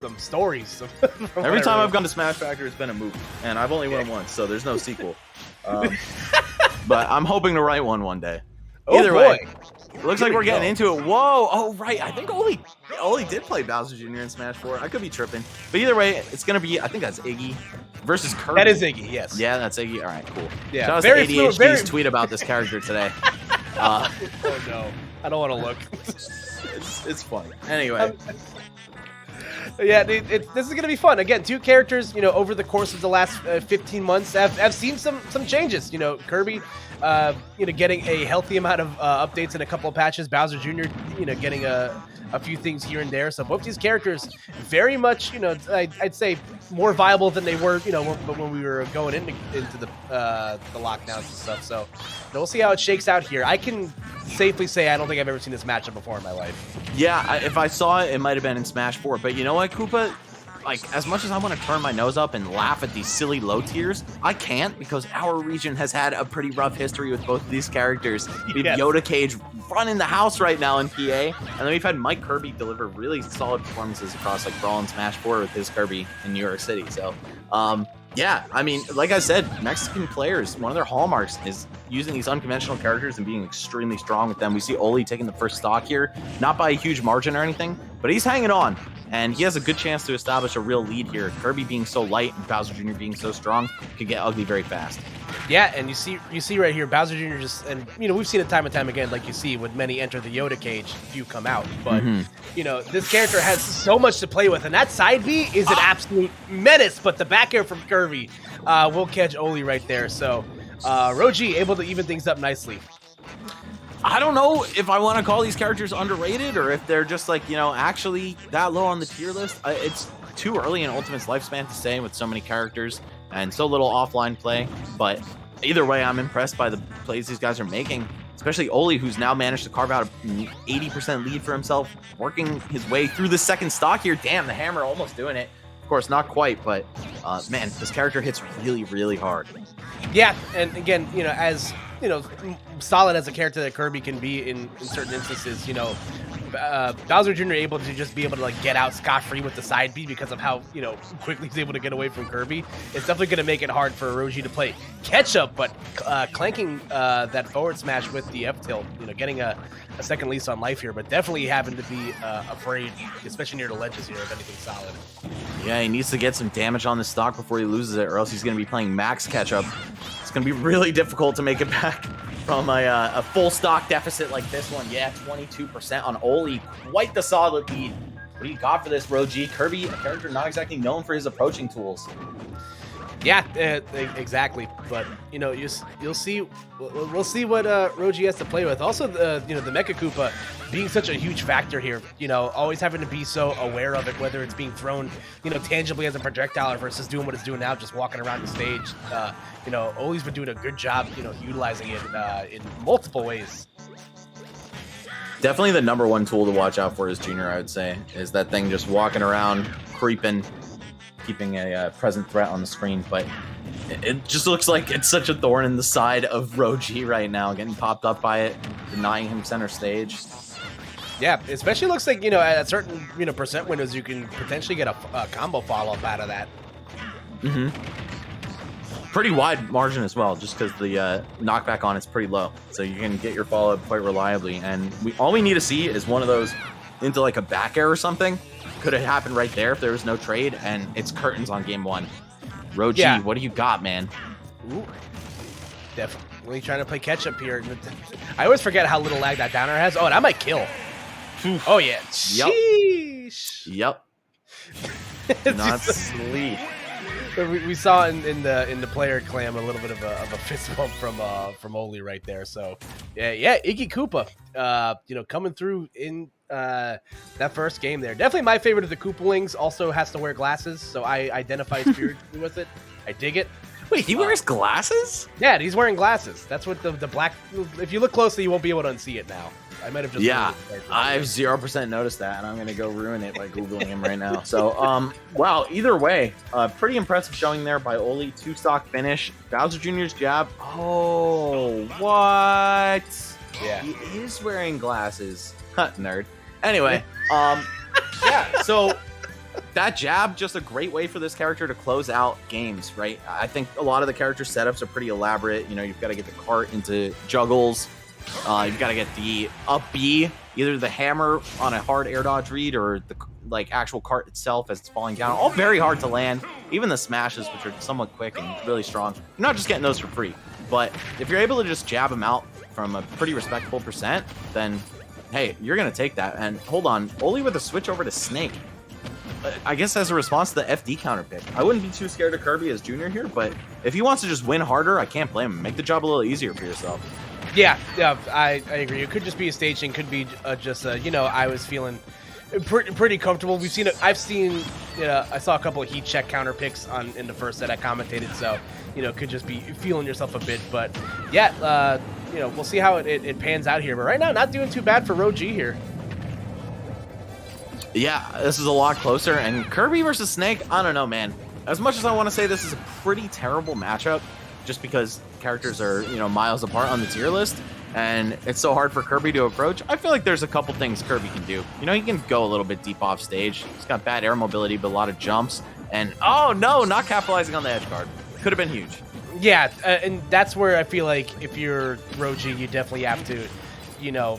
some stories. Every time I've gone to Smash Factor, it's been a movie, and I've only won once, so there's no sequel. But I'm hoping to write one day. Either way, looks like we're getting into it. Whoa! Oh right, I think Oli did play Bowser Jr. in Smash 4. I could be tripping, but either way, it's gonna be. I think that's Iggy versus Kirby. That is Iggy, yes. Yeah, that's Iggy. All right, cool. Yeah, shout out to ADHD's tweet about this character today. Oh no, I don't want to look. It's funny. Anyway. Yeah, this is gonna be fun. Again, two characters. Over the course of the last 15 months, I've seen some changes. Kirby, getting a healthy amount of updates and a couple of patches. Bowser Jr., getting a few things here and there. So both these characters very much, I'd say more viable than they were, when we were going into the lockdowns and stuff. So we'll see how it shakes out here. I can safely say I don't think I've ever seen this matchup before in my life. Yeah, if I saw it, it might have been in Smash 4. But you know what, Koopa? Like, as much as I want to turn my nose up and laugh at these silly low tiers, I can't because our region has had a pretty rough history with both of these characters. We have Yoda Cage running the house right now in PA, and then we've had Mike Kirby deliver really solid performances across like Brawl and Smash 4 with his Kirby in New York City. So, yeah, I mean, like I said, Mexican players, one of their hallmarks is using these unconventional characters and being extremely strong with them. We see Oli taking the first stock here, not by a huge margin or anything, but he's hanging on. And he has a good chance to establish a real lead here. Kirby being so light and Bowser Jr. being so strong could get ugly very fast. Yeah, and you see right here, Bowser Jr. and we've seen it time and time again, like you see, when many enter the Yoda Cage, few come out. But, this character has so much to play with, and that side B is an absolute menace, but the back air from Kirby will catch Oli right there. So, Roji able to even things up nicely. I don't know if I want to call these characters underrated or if they're just like, actually that low on the tier list. It's too early in Ultimate's lifespan to say with so many characters and so little offline play. But either way, I'm impressed by the plays these guys are making, especially Oli, who's now managed to carve out an 80% lead for himself, working his way through the second stock here. Damn, the hammer almost doing it. Of course, not quite, but man, this character hits really, really hard. Yeah, and again, as solid as a character that Kirby can be in certain instances, Bowser Jr. able to like get out scot-free with the side B because of how, quickly he's able to get away from Kirby. It's definitely going to make it hard for Roji to play catch-up, but clanking that forward smash with the F-tilt, getting a second lease on life here, but definitely having to be afraid, especially near the ledges here, of anything solid. Yeah, he needs to get some damage on the stock before he loses it, or else he's going to be playing max catch-up. It's going to be really difficult to make it back from a full stock deficit like this one. Yeah, 22% on Oli. Quite the solid lead. What do you got for this, Roji? Kirby, a character not exactly known for his approaching tools. Yeah, exactly. But you'll see. We'll see what Roji has to play with. Also, the Mecha Koopa being such a huge factor here. Always having to be so aware of it, whether it's being thrown, tangibly as a projectile versus doing what it's doing now, just walking around the stage. Oli's been doing a good job, utilizing it in multiple ways. Definitely the number one tool to watch out for is Junior, I would say, is that thing just walking around, creeping, keeping a present threat on the screen. But it just looks like it's such a thorn in the side of Roji right now, getting popped up by it, denying him center stage. Yeah, especially looks like, at certain, percent windows, you can potentially get a combo follow-up out of that. Pretty wide margin as well, just because the knockback on it's pretty low. So you can get your follow-up quite reliably. And all we need to see is one of those into like a back air or something. Could have happened right there if there was no trade, and it's curtains on game one. Roji, what do you got, man? Ooh, definitely trying to play catch-up here. I always forget how little lag that downer has. Oh, that might kill. Oh, yeah. Sheesh. Yep. Not sleep. We saw in the player clam a little bit of a fist bump from Oli right there. So yeah, Iggy Koopa, coming through in that first game there. Definitely my favorite of the Koopalings. Also has to wear glasses, so I identify spiritually with it. I dig it. Wait, he wears glasses? Yeah, he's wearing glasses. That's what the black. If you look closely, you won't be able to unsee it now. I might have just. Yeah, I've 0% noticed that, and I'm gonna go ruin it by googling him right now. So, wow. Either way, pretty impressive showing there by Oli. 2-stock finish. Bowser Jr.'s jab. Oh, what? Yeah, he is wearing glasses. Nerd. Anyway, yeah. So that jab, just a great way for this character to close out games, right? I think a lot of the character setups are pretty elaborate. You know, you've got to get the cart into juggles. You've got to get the up B, either the hammer on a hard air dodge read or the like actual cart itself as it's falling down. All very hard to land. Even the smashes, which are somewhat quick and really strong. You're not just getting those for free. But if you're able to just jab them out from a pretty respectable percent, then hey, you're going to take that. And hold on, Oli with a switch over to Snake. I guess as a response to the FD counter pick. I wouldn't be too scared of Kirby as Junior here, but if he wants to just win harder, I can't blame him. Make the job a little easier for yourself. Yeah, I agree. It could just be a staging, could be just, you know, I was feeling pretty comfortable. We've seen it. I saw a couple of heat check counter picks in the first set I commentated, so, you know, could just be feeling yourself a bit. But yeah, you know, we'll see how it pans out here. But right now, not doing too bad for Roji here. Yeah, this is a lot closer. And Kirby versus Snake, I don't know, man. As much as I want to say this is a pretty terrible matchup, just because characters are, you know, miles apart on the tier list, and it's so hard for Kirby to approach, I feel like there's a couple things Kirby can do. You know, he can go a little bit deep off stage. He's got bad air mobility, but a lot of jumps. And, oh, no, not capitalizing on the edge guard. Could have been huge. Yeah, and that's where I feel like if you're Roji, you definitely have to, you know,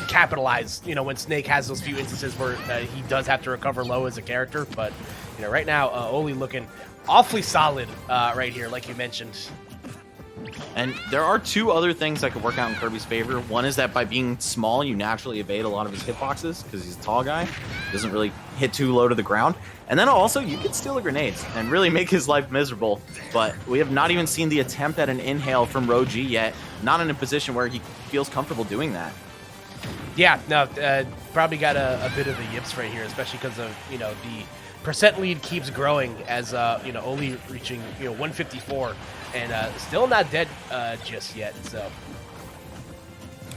capitalize, you know, when Snake has those few instances where he does have to recover low as a character. But, you know, right now, Oli looking awfully solid right here, like you mentioned. And there are two other things that could work out in Kirby's favor. One is that by being small, you naturally evade a lot of his hitboxes because he's a tall guy. He doesn't really hit too low to the ground. And then also, you can steal the grenades and really make his life miserable. But we have not even seen the attempt at an inhale from Roji yet. Not in a position where he feels comfortable doing that. Yeah, no, probably got a bit of the yips right here, especially because of, you know, the percent lead keeps growing as, you know, Oli reaching, you know, 154 and still not dead just yet, so.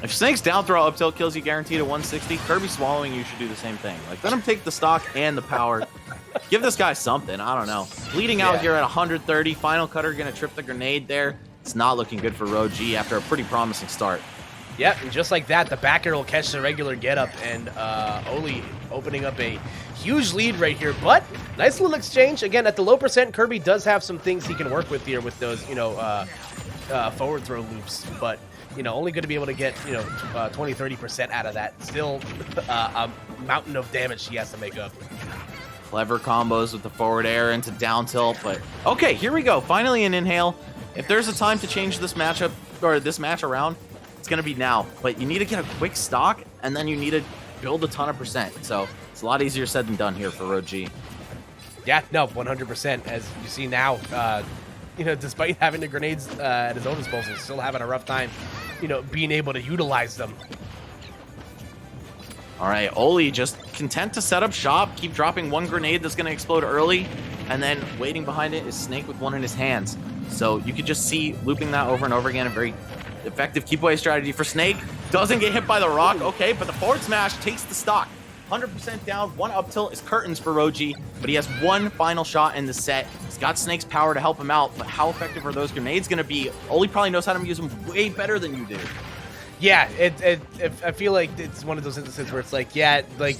If Snake's down throw up tilt kills you guaranteed at 160, Kirby swallowing you should do the same thing. Like, let him take the stock and the power. Give this guy something, I don't know. Bleeding out here at 130, Final Cutter gonna trip the grenade there. It's not looking good for Roji after a pretty promising start. Yep, and just like that, the back air will catch the regular getup, and Oli opening up a huge lead right here. But nice little exchange. Again, at the low percent, Kirby does have some things he can work with here with those, you know, forward throw loops. But, you know, only going to be able to get, you know, 20-30% out of that. Still a mountain of damage he has to make up. Clever combos with the forward air into down tilt. But, okay, here we go. Finally an inhale. If there's a time to change this matchup, or this match around, it's going to be now, but you need to get a quick stock, and then you need to build a ton of percent. So it's a lot easier said than done here for Roji. Yeah, no, 100%. As you see now, you know, despite having the grenades at his own disposal, still having a rough time, you know, being able to utilize them. All right, Oli just content to set up shop, keep dropping one grenade that's going to explode early, and then waiting behind it is Snake with one in his hands. So you could just see looping that over and over again, a very effective keep away strategy for Snake. Doesn't get hit by the rock, okay, but the forward smash takes the stock. 100% down, one up tilt is curtains for Roji, but he has one final shot in the set. He's got Snake's power to help him out, but how effective are those grenades going to be? Oli probably knows how to use them way better than you do. Yeah, I feel like it's one of those instances where it's like, yeah, like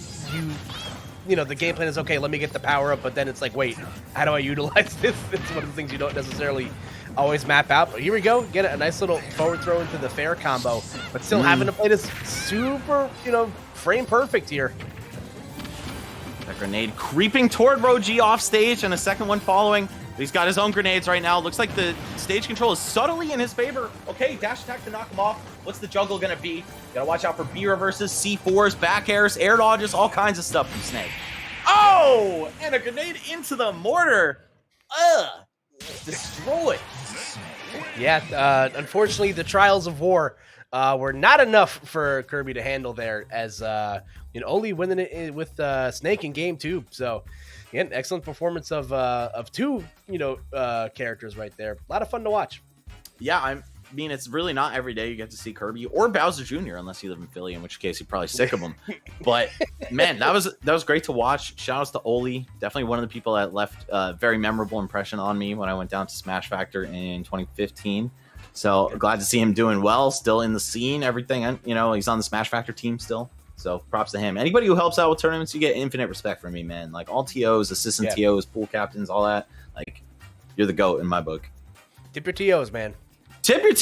you know, the game plan is, okay, let me get the power up, but then it's like, wait, how do I utilize this? It's one of the things you don't necessarily always map out. But here we go, get a nice little forward throw into the fair combo, but still having to play this super, you know, frame perfect here. That grenade creeping toward Roji off stage, and a second one following. He's got his own grenades right now. Looks like the stage control is subtly in his favor. Okay, dash attack to knock him off. What's the juggle gonna be? Gotta watch out for B reverses, C4s, back airs, air dodges, all kinds of stuff from Snake. Oh, and a grenade into the mortar. Destroyed. Yeah, unfortunately, the trials of war were not enough for Kirby to handle there, as you know, Oli winning it with Snake in game 2. So, again, excellent performance of two, you know, characters right there. A lot of fun to watch. Yeah, I mean, it's really not every day you get to see Kirby or Bowser Jr. unless you live in Philly, in which case you're probably sick of them. But man, that was great to watch. Shout outs to Oli, definitely one of the people that left a very memorable impression on me when I went down to Smash Factor in 2015. So glad to see him doing well, still in the scene, everything. And you know, he's on the Smash Factor team still. So props to him. Anybody who helps out with tournaments, you get infinite respect from me, man. Like all TOs, assistant TOs, pool captains, all that. Like you're the GOAT in my book. Tip your TOs, man. Tip your